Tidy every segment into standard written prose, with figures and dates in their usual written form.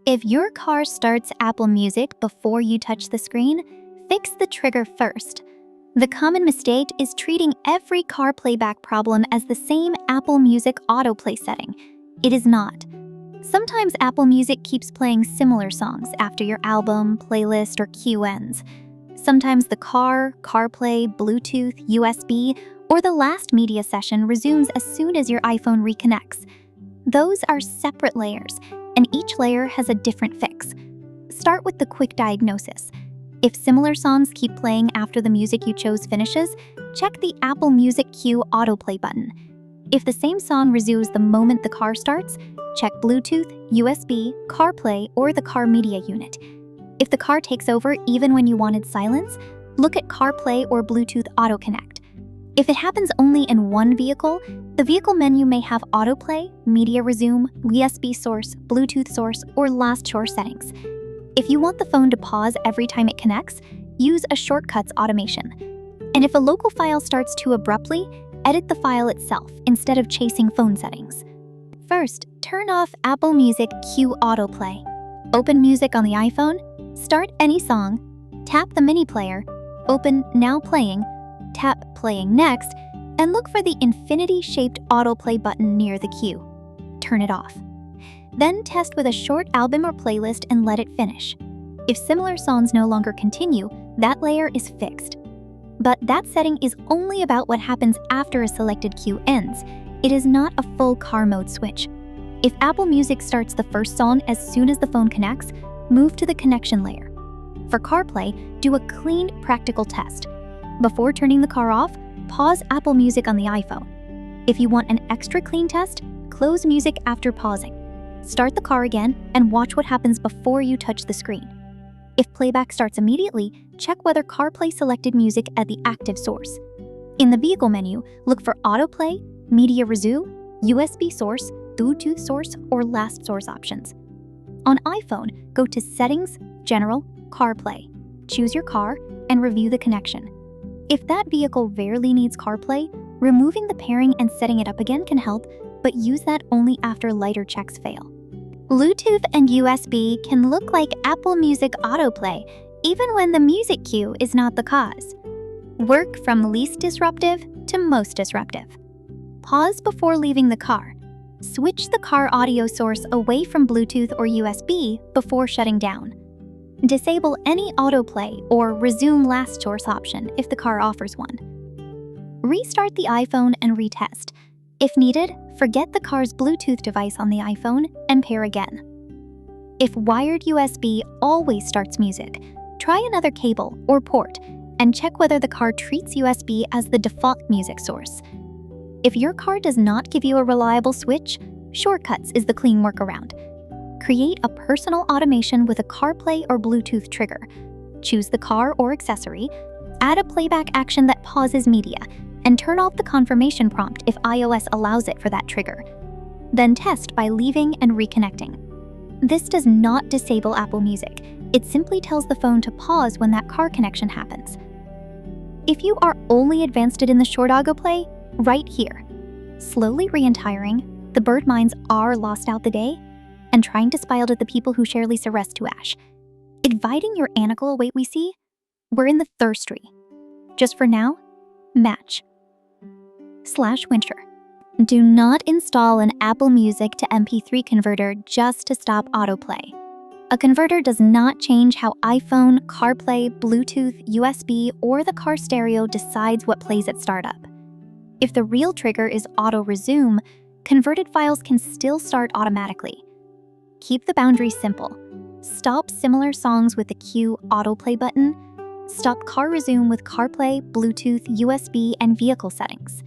If your car starts Apple Music before you touch the screen, fix the trigger first. The common mistake is treating every car playback problem as the same Apple Music Autoplay setting. It is not. Sometimes Apple Music keeps playing similar songs after your album, playlist, or queue ends. Sometimes the car, CarPlay, Bluetooth, USB, or the last media session resumes as soon as your iPhone reconnects. Those are separate layers, and each layer has a different fix. Start with the quick diagnosis. If similar songs keep playing after the music you chose finishes, check the Apple Music Queue Autoplay button. If the same song resumes the moment the car starts, check Bluetooth, USB, CarPlay, or the car media unit. If the car takes over even when you wanted silence, look at CarPlay or Bluetooth Auto Connect. If it happens only in one vehicle, the vehicle menu may have autoplay, media resume, USB source, Bluetooth source, or last source settings. If you want the phone to pause every time it connects, use a shortcuts automation. And if a local file starts too abruptly, edit the file itself instead of chasing phone settings. First, turn off Apple Music Queue Autoplay. Open music on the iPhone, start any song, tap the mini player, open Now Playing, tap Playing Next, and look for the infinity-shaped autoplay button near the queue. Turn it off. Then test with a short album or playlist and let it finish. If similar songs no longer continue, that layer is fixed. But that setting is only about what happens after a selected queue ends. It is not a full car mode switch. If Apple Music starts the first song as soon as the phone connects, move to the connection layer. For CarPlay, do a clean, practical test. Before turning the car off, pause Apple Music on the iPhone. If you want an extra clean test, close music after pausing. Start the car again and watch what happens before you touch the screen. If playback starts immediately, check whether CarPlay selected music at the active source. In the vehicle menu, look for autoplay, media resume, USB source, Bluetooth source, or last source options. On iPhone, go to Settings, General, CarPlay. Choose your car and review the connection. If that vehicle rarely needs CarPlay, removing the pairing and setting it up again can help, but use that only after lighter checks fail. Bluetooth and USB can look like Apple Music Autoplay, even when the music queue is not the cause. Work from least disruptive to most disruptive. Pause before leaving the car. Switch the car audio source away from Bluetooth or USB before shutting down. Disable any autoplay or resume last source option if the car offers one. Restart the iPhone and retest. If needed, forget the car's Bluetooth device on the iPhone and pair again. If wired USB always starts music, try another cable or port and check whether the car treats USB as the default music source. If your car does not give you a reliable switch, shortcuts is the clean workaround. Create a personal automation with a CarPlay or Bluetooth trigger. Choose the car or accessory, add a playback action that pauses media, and turn off the confirmation prompt if iOS allows it for that trigger. Then test by leaving and reconnecting. This does not disable Apple Music. It simply tells the phone to pause when that car connection happens. If you are only advanced in the short autoplay, right here. Slowly re-entiring, the bird minds are lost out the day, and trying to smile at the people who share Lisa rest to ash. Inviting your anicle await we see, we're in the thirstry. Just for now, match. /winter. Do not install an Apple Music to MP3 converter just to stop autoplay. A converter does not change how iPhone, CarPlay, Bluetooth, USB, or the car stereo decides what plays at startup. If the real trigger is auto resume, converted files can still start automatically. Keep the boundaries simple. Stop similar songs with the Queue Autoplay button. Stop car resume with CarPlay, Bluetooth, USB, and vehicle settings.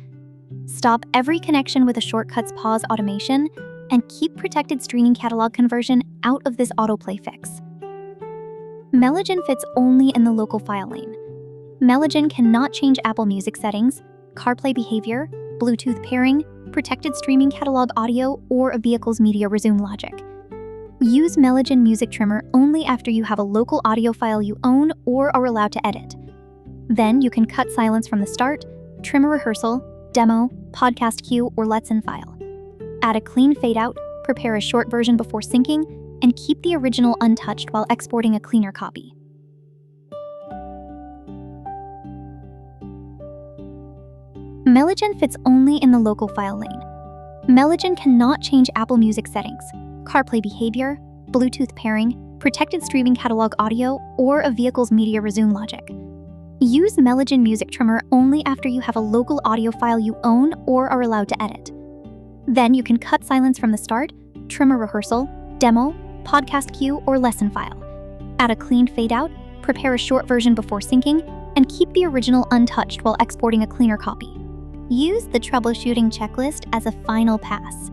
Stop every connection with a shortcuts pause automation, and keep protected streaming catalog conversion out of this autoplay fix. Melogen fits only in the local file lane. Melogen cannot change Apple Music settings, CarPlay behavior, Bluetooth pairing, protected streaming catalog audio, or a vehicle's media resume logic. Use Melogen Music Trimmer only after you have a local audio file you own or are allowed to edit. Then you can cut silence from the start, trim a rehearsal, demo, podcast queue, or Let's In file. Add a clean fade out, prepare a short version before syncing, and keep the original untouched while exporting a cleaner copy. Melogen fits only in the local file lane. Melogen cannot change Apple Music settings, CarPlay behavior, Bluetooth pairing, protected streaming catalog audio, or a vehicle's media resume logic. Use Melogen Music Trimmer only after you have a local audio file you own or are allowed to edit. Then you can cut silence from the start, trim a rehearsal, demo, podcast cue, or lesson file. Add a clean fade out, prepare a short version before syncing, and keep the original untouched while exporting a cleaner copy. Use the troubleshooting checklist as a final pass.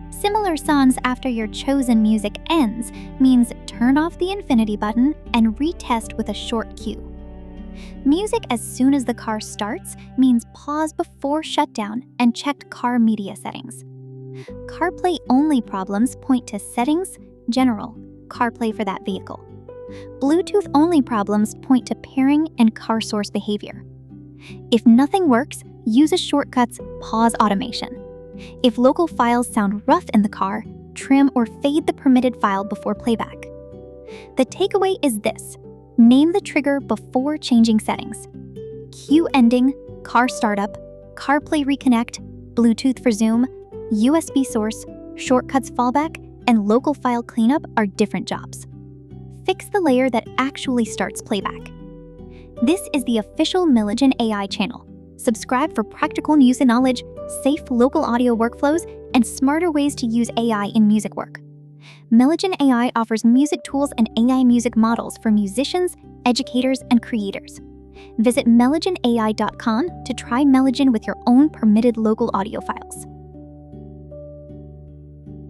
Similar songs after your chosen music ends means turn off the infinity button and retest with a short cue. Music as soon as the car starts means pause before shutdown and check car media settings. CarPlay only problems point to settings, general, CarPlay for that vehicle. Bluetooth only problems point to pairing and car source behavior. If nothing works, use a shortcut's pause automation. If local files sound rough in the car, trim or fade the permitted file before playback. The takeaway is this: name the trigger before changing settings. Cue ending, car startup, CarPlay reconnect, Bluetooth resume, USB source, shortcuts fallback, and local file cleanup are different jobs. Fix the layer that actually starts playback. This is the official Melogen AI channel. Subscribe for practical news and knowledge, safe local audio workflows, and smarter ways to use AI in music work. Melogen AI offers music tools and AI music models for musicians, educators, and creators. Visit melogenai.com to try Melogen with your own permitted local audio files.